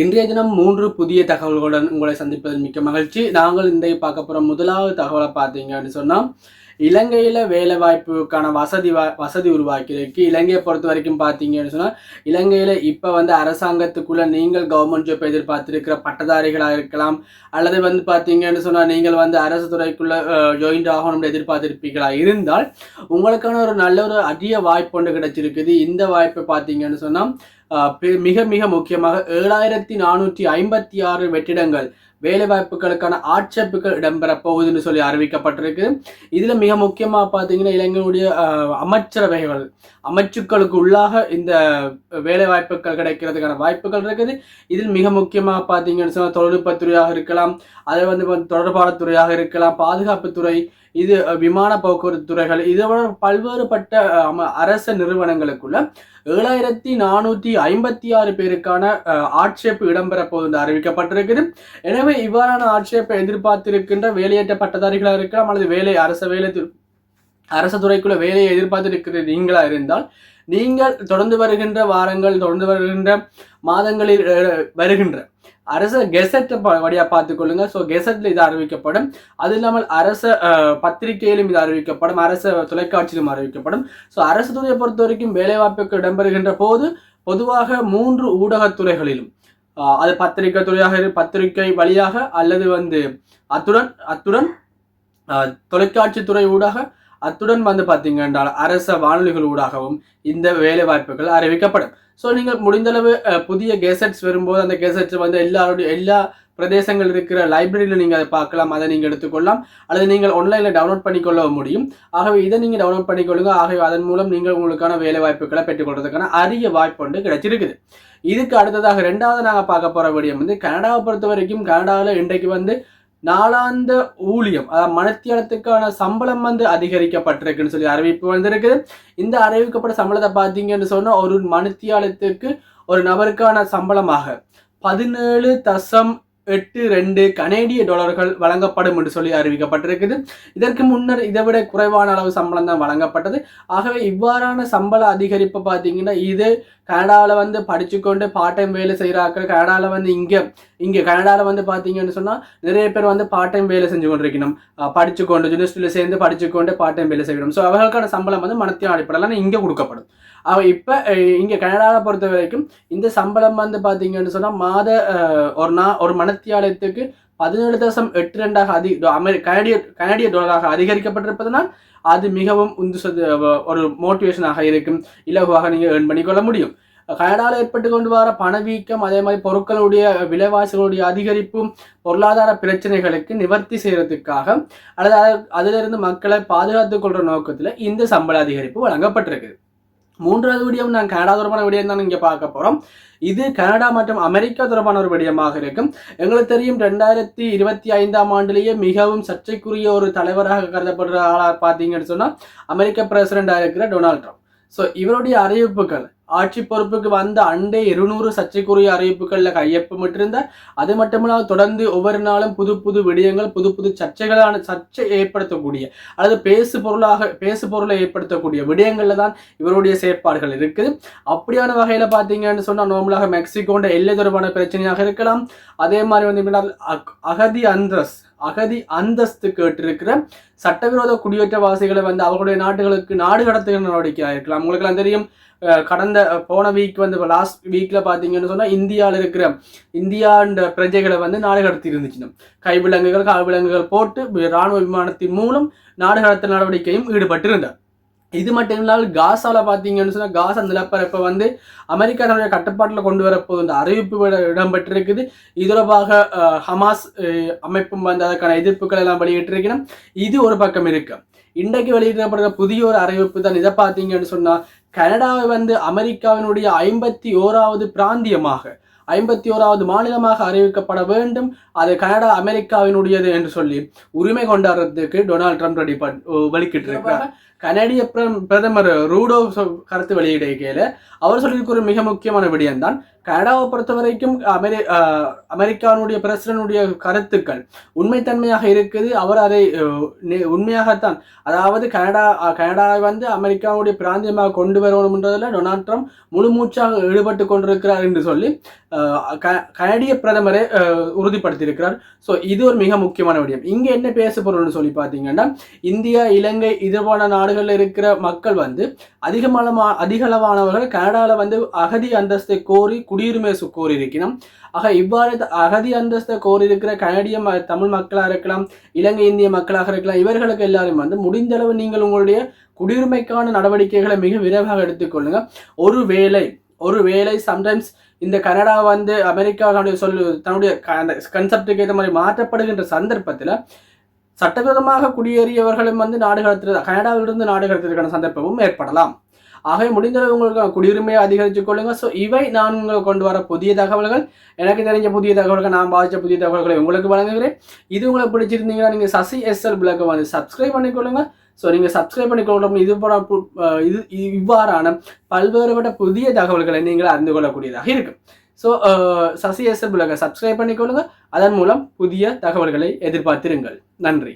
இன்றைய தினம் 3 புதிய தகவல்களுடன் உங்களை சந்திப்பதில் மிக்க மகிழ்ச்சி. நாங்கள் இன்றைய பார்க்க போகிற முதலாவது தகவலை பார்த்தீங்கன்னு சொன்னால், இலங்கையில் வேலை வாய்ப்புக்கான வசதி உருவாக்கியிருக்கு. இலங்கையை பொறுத்த வரைக்கும் பார்த்தீங்கன்னு சொன்னால், இலங்கையில் இப்போ அரசாங்கத்துக்குள்ளே நீங்கள் கவர்மெண்ட் ஜாப் எதிர்பார்த்திருக்கிற பட்டதாரிகளாக இருக்கலாம், அல்லது பார்த்தீங்கன்னு சொன்னால் நீங்கள் அரசு துறைக்குள்ளே ஜாயின்ட் ஆகணும்னு எதிர்பார்த்திருப்பீர்களா இருந்தால் உங்களுக்கான ஒரு நல்ல ஒரு அதிக வாய்ப்பு ஒன்று கிடைச்சிருக்குது. இந்த வாய்ப்பு பார்த்தீங்கன்னு சொன்னால் மிக மிக முக்கியமாக 7456 வெற்றிடங்கள் வேலைவாய்ப்புகளுக்கான ஆட்சேப்புகள் இடம்பெற போகுதுன்னு சொல்லி அறிவிக்கப்பட்டிருக்கு. இதுல மிக முக்கியமாக பார்த்தீங்கன்னா இலங்கையுடைய அமைச்சுக்களுக்கு உள்ளாக இந்த வேலைவாய்ப்புகள் கிடைக்கிறதுக்கான வாய்ப்புகள் இருக்குது. இதில் மிக முக்கியமாக பார்த்தீங்கன்னு சொன்னால் தொழில்நுட்பத்துறையாக இருக்கலாம், அதை தொடர்பாடத்துறையாக இருக்கலாம், பாதுகாப்புத்துறை, இது விமான போக்குவரத்து துறைகள், இதோட பல்வேறுபட்ட அரச நிறுவனங்களுக்குள்ள 7456 பேருக்கான ஆட்சேப்பு இடம்பெற போது அறிவிக்கப்பட்டிருக்குது. எனவே இவ்வாறான ஆட்சேப்பை எதிர்பார்த்திருக்கின்ற வேலையற்ற பட்டதாரிகளாக இருக்கலாம், அல்லது அரசு துறைக்குள்ள வேலையை எதிர்பார்த்திருக்கிற நீங்களா இருந்தால் நீங்கள் தொடர்ந்து வருகின்ற மாதங்களில் வருகின்ற அரச கெசட் வழியா பார்த்துக்கொள்ளுங்க. ஸோ கெசட்ல இது அறிவிக்கப்படும். அது இல்லாமல் அரச பத்திரிகையிலும் இது அறிவிக்கப்படும், அரச தொலைக்காட்சியிலும் அறிவிக்கப்படும். ஸோ அரசு துறையை பொறுத்த வரைக்கும் வேலைவாய்ப்புக்கு இடம்பெறுகின்ற போது பொதுவாக 3 ஊடகத்துறைகளிலும், அது பத்திரிகை வழியாக, அல்லது அத்துடன் தொலைக்காட்சி துறை ஊடாக, அத்துடன் பார்த்தீங்க என்றால் அரச வானொலிகள் ஊடாகவும் இந்த வேலை வாய்ப்புகள் அறிவிக்கப்படும். ஸோ நீங்கள் முடிந்தளவு புதிய கெசட்ஸ் வரும்போது அந்த கெசட்ஸ் எல்லா பிரதேசங்கள் இருக்கிற லைப்ரரியில் நீங்கள் அதை பார்க்கலாம், அதை நீங்கள் எடுத்துக்கொள்ளலாம், அல்லது நீங்கள் ஆன்லைனில் டவுன்லோட் பண்ணிக்கொள்ள முடியும். ஆகவே இதை நீங்கள் டவுன்லோட் பண்ணிக்கொள்ளுங்க. ஆகவே அதன் மூலம் நீங்கள் உங்களுக்கான வேலை வாய்ப்புகளை பெற்றுக்கொள்றதுக்கான அரிய வாய்ப்பு ஒன்று கிடைச்சிருக்குது. இதுக்கு அடுத்ததாக 2வது நாங்கள் பார்க்க போகிற விடயம் கனடாவை பொறுத்த வரைக்கும், கனடாவில் இன்றைக்கு நாளாந்த ஊழியம், அதாவது மணித்தியாலத்துக்கான சம்பளம் அதிகரிக்கப்பட்டிருக்குன்னு சொல்லி அறிவிப்பு வந்திருக்குது. இந்த அறிவிக்கப்பட்ட சம்பளத்தை பார்த்தீங்கன்னு சொன்னால் ஒரு மணித்தியாலத்துக்கு ஒரு நபருக்கான சம்பளமாக 17.82 கனேடிய டாலர்கள் வழங்கப்படும் என்று சொல்லி அறிவிக்கப்பட்டிருக்குது. இதற்கு முன்னர் இதை விட குறைவான அளவு சம்பளம் தான் வழங்கப்பட்டது. ஆகவே இவ்வாறான சம்பள அதிகரிப்பு பார்த்தீங்கன்னா இது கனடாவில் படிச்சுக்கொண்டு பார்ட் டைம் வேலை செய்கிறார்கள். கனடாவில் இங்கே கனடாவில் பார்த்தீங்கன்னு சொன்னால் நிறைய பேர் பார்ட் டைம் வேலை செஞ்சு கொண்டிருக்கணும், படிச்சுக்கொண்டு யூனிவர்சிட்டியில் சேர்ந்து படிச்சுக்கொண்டு பார்ட் டைம் வேலை செய்யணும். ஸோ அவர்களுக்கான சம்பளம் மனத்திய அடிப்படையில் இங்கே கொடுக்கப்படும். இப்போ இங்கே கனடாவை பொறுத்த வரைக்கும் இந்த சம்பளம் பார்த்தீங்கன்னு சொன்னால் ஒரு மனத்தியாலயத்துக்கு 17.82 கனடிய டாலராக அதிகரிக்கப்பட்டிருப்பதனால் அது மிகவும் ஒரு மோட்டிவேஷனாக இருக்கும், இலகுவாக நீங்கள் ஏர்ன் பண்ணிக்கொள்ள முடியும். கனடாவில் ஏற்பட்டு கொண்டு வர பணவீக்கம், அதே மாதிரி பொருட்களுடைய விலைவாசிகளுடைய அதிகரிப்பும் பொருளாதார பிரச்சனைகளுக்கு நிவர்த்தி செய்யறதுக்காக, அல்லது அதிலிருந்து மக்களை பாதுகாத்துக் கொள்ற நோக்கத்தில் இந்த சம்பள அதிகரிப்பு வழங்கப்பட்டிருக்கு. 3வது விடயம் நான் கனடா தொடர்பான விடயம் தான் இங்கே பார்க்க போகிறோம். இது கனடா மற்றும் அமெரிக்கா தொடர்பான ஒரு விடயமாக இருக்கும். எங்களுக்கு தெரியும் 2025ஆம் ஆண்டிலேயே மிகவும் சர்ச்சைக்குரிய ஒரு தலைவராக கருதப்படுற ஆளாக பார்த்தீங்கன்னு சொன்னால் அமெரிக்க பிரசிடண்டாக இருக்கிற டொனால்ட் ட்ரம்ப். ஸோ இவருடைய அறிவிப்புகள், ஆட்சி பொறுப்புக்கு வந்த 200 சர்ச்சைக்குரிய அறிவிப்புகளில் கையொப்பமிட்டிருந்தார். அது மட்டுமில்லாமல் தொடர்ந்து ஒவ்வொரு நாளும் புது விடயங்கள், புது சர்ச்சை ஏற்படுத்தக்கூடிய, அல்லது பேசு பொருளை ஏற்படுத்தக்கூடிய விடயங்கள்ல தான் இவருடைய செயற்பாடுகள் இருக்குது. அப்படியான வகையில் பார்த்தீங்கன்னு சொன்னால் நார்மலாக மெக்சிகோண்ட எல்லை தொடர்பான பிரச்சனையாக இருக்கலாம். அதே மாதிரி அகதி அந்தஸ்து கேட்டிருக்கிற சட்டவிரோத குடியேற்றவாசிகளை அவர்களுடைய நாடுகளுக்கு நாடு கடத்துகிற நடவடிக்கையாக இருக்கலாம். உங்களுக்கு தெரியும், போன வீக் லாஸ்ட் வீக்ல பாத்தீங்கன்னு சொன்னா இந்தியாவில் இருக்கிற பிரஜைகளை நாடு கடத்தி இருந்துச்சு. கால்விலங்குகள் போட்டு ராணுவ விமானத்தின் மூலம் நாடு கடத்தல் நடவடிக்கையும் ஈடுபட்டிருந்தார். இது மட்டும் இல்லாமல் காசால பாத்தீங்கன்னு சொன்னா காசா நிலப்பரப்பை அமெரிக்கா தன்னுடைய கட்டுப்பாட்டில் கொண்டு வரப்போது இந்த அறிவிப்பு இடம்பெற்றிருக்குது. இது தொடர்பாக ஹமாஸ் அமைப்பும் அதற்கான எதிர்ப்புகள் எல்லாம் வெளியிட்டிருக்கணும். இது ஒரு பக்கம் இருக்கு. இன்றைக்கு வெளியிடப்படுற புதிய ஒரு அறிவிப்பு தான் இதை பார்த்தீங்கன்னு சொன்னா கனடாவை அமெரிக்காவினுடைய 51வது பிராந்தியமாக, 51வது மாநிலமாக அறிவிக்கப்பட வேண்டும். அது கனடா அமெரிக்காவினுடையது என்று சொல்லி உரிமை கொண்டாடுறதுக்கு டொனால்ட் ட்ரம்ப் வெளிக்கிட்டு இருக்கிறார். கனடிய பிரதமர் ரூடோ கருத்து வெளியிடுகையில அவர் சொல்லியிருக்க ஒரு மிக முக்கியமான விடயம் தான் கனடாவை பொறுத்த வரைக்கும் அமெரிக்காவுடைய பிரசிடனுடைய கருத்துக்கள் உண்மைத்தன்மையாக இருக்குது. அவர் அதை உண்மையாகத்தான், அதாவது கனடாவை வந்து அமெரிக்காவுடைய பிராந்தியமாக கொண்டு வரணும்ன்றதுல டொனால்ட் ட்ரம்ப் முழு மூச்சாக ஈடுபட்டு கொண்டிருக்கிறார் என்று சொல்லி கனடிய பிரதமரை உறுதிப்படுத்தியிருக்கிறார். ஸோ இது ஒரு மிக முக்கியமான விடயம். இங்கே என்ன பேச போறோம்னு சொல்லி பார்த்தீங்கன்னா, இந்தியா, இலங்கை இது போன்ற நாடுகளில் இருக்கிற மக்கள் வந்து அதிகளவானவர்கள் கனடாவில் வந்து அகதி அந்தஸ்தை கோரி குடியுரிமை கோரி இருக்கணும். ஆக இவ்வாறு அகதி அந்தஸ்தை கோரி இருக்கிற கனடிய தமிழ் மக்களாக இருக்கலாம், இலங்கை இந்திய மக்களாக இருக்கலாம், இவர்களுக்கு எல்லாரும் வந்து முடிந்த அளவு நீங்கள் உங்களுடைய குடியுரிமைக்கான நடவடிக்கைகளை மிக விரைவாக எடுத்துக்கொள்ளுங்க. ஒருவேளை சம்டைம்ஸ் இந்த கனடா வந்து அமெரிக்காவுடைய தன்னுடைய அந்த கன்செப்டுக்கு ஏற்ற மாதிரி மாற்றப்படுகின்ற சந்தர்ப்பத்தில் சட்டவிரோதமாக குடியேறியவர்களும் வந்து கனடாவிலிருந்து நாடு கடத்துவதற்கான சந்தர்ப்பமும் ஏற்படலாம். ஆகவே முடிந்தளவு உங்களுக்கு குடியுரிமையை அதிகரித்துக் கொள்ளுங்க. ஸோ இவை நான் உங்களுக்கு கொண்டு வர புதிய தகவல்கள், எனக்கு தெரிஞ்ச புதிய தகவல்கள், நான் பாதித்த புதிய தகவல்களை உங்களுக்கு வழங்குகிறேன். இது உங்களுக்கு பிடிச்சிருந்தீங்கன்னா நீங்கள் சசி எஸ்எல் பிளாக்கை வந்து சப்ஸ்கிரைப் பண்ணிக்கொள்ளுங்க. ஸோ நீங்கள் சப்ஸ்கிரைப் பண்ணிக்கொள்ளும் இவ்வாறான பல்வேறுபட்ட புதிய தகவல்களை நீங்கள் அறிந்து கொள்ளக்கூடியதாக இருக்கும். ஸோ சசி எஸ்எல் பிளாக்கை சப்ஸ்கிரைப் பண்ணிக்கொள்ளுங்க. அதன் மூலம் புதிய தகவல்களை எதிர்பார்த்திருங்கள். நன்றி.